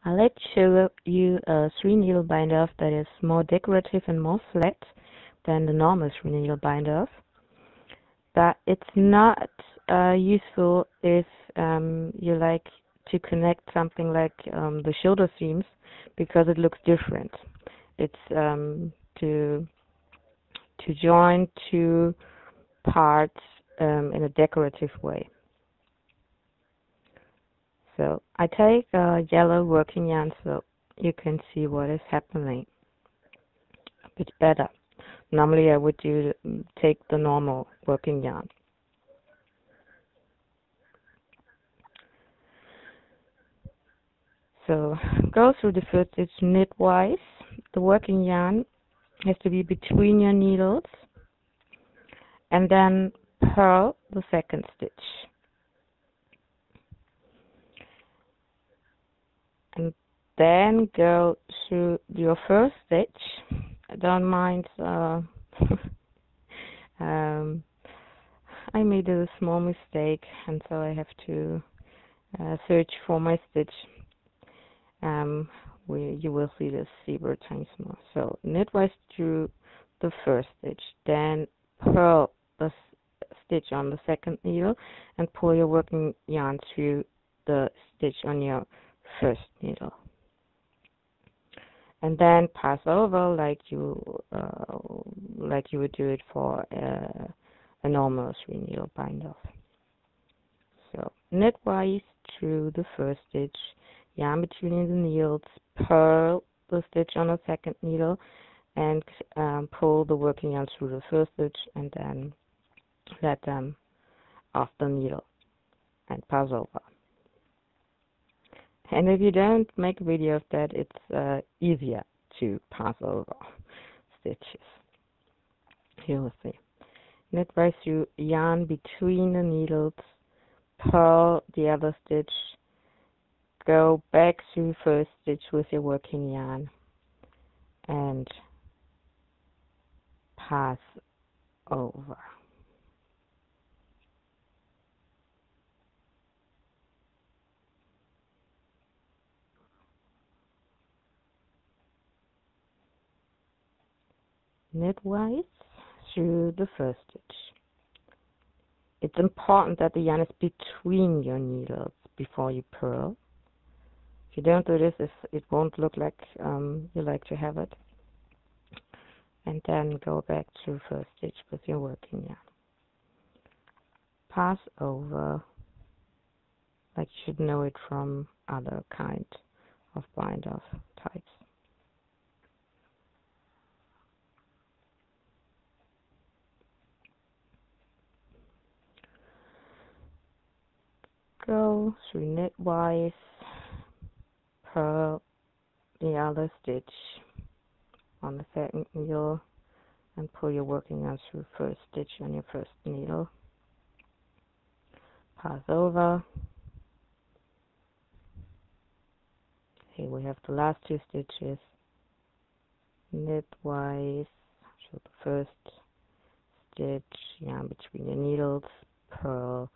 I'd like to show you a 3-needle bind-off that is more decorative and more flat than the normal 3-needle bind-off. But it's not useful if you like to connect something like the shoulder seams, because it looks different. It's to join two parts in a decorative way. So I take a yellow working yarn so you can see what is happening a bit better. Normally I would take the normal working yarn. So go through the first stitch knitwise. The working yarn has to be between your needles, and then purl the second stitch. And then go through your first stitch. Don't mind I made a small mistake, and so I have to search for my stitch. You will see this zebra times more. So knitwise through the first stitch, then purl the stitch on the second needle and pull your working yarn through the stitch on your first needle, and then pass over like you would do it for a normal 3-needle bind-off. So knitwise through the first stitch, yarn between the needles, purl the stitch on the second needle, and pull the working yarn through the first stitch, and then let them off the needle and pass over. And if you don't make a video of that, it's easier to pass over stitches. You will see. Knitwise through yarn between the needles, purl the other stitch, go back through first stitch with your working yarn, and pass over. Knitwise through the first stitch. It's important that the yarn is between your needles before you purl. If you don't do this, it won't look like you like to have it. And then go back to first stitch with your working yarn. Pass over, like you should know it from other kind of bind-off types. Go through knitwise, purl the other stitch on the second needle, and pull your working yarn through first stitch on your first needle. Pass over. Here we have the last two stitches. Knitwise through the first stitch, yarn between your needles, purl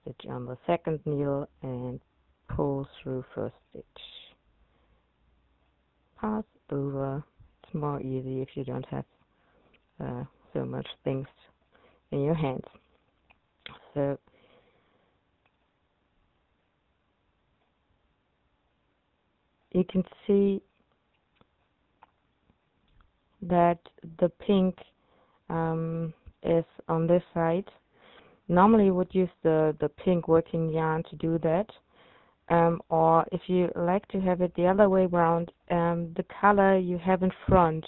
stitch on the second needle, and pull through first stitch. Pass over. It's more easy if you don't have so much things in your hands. So you can see that the pink is on this side. Normally you would use the pink working yarn to do that, or if you like to have it the other way around, the color you have in front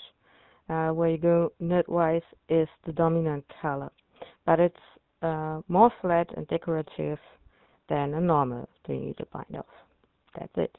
where you go knitwise is the dominant color, but it's more flat and decorative than a normal 3-needle bind-off. That's it.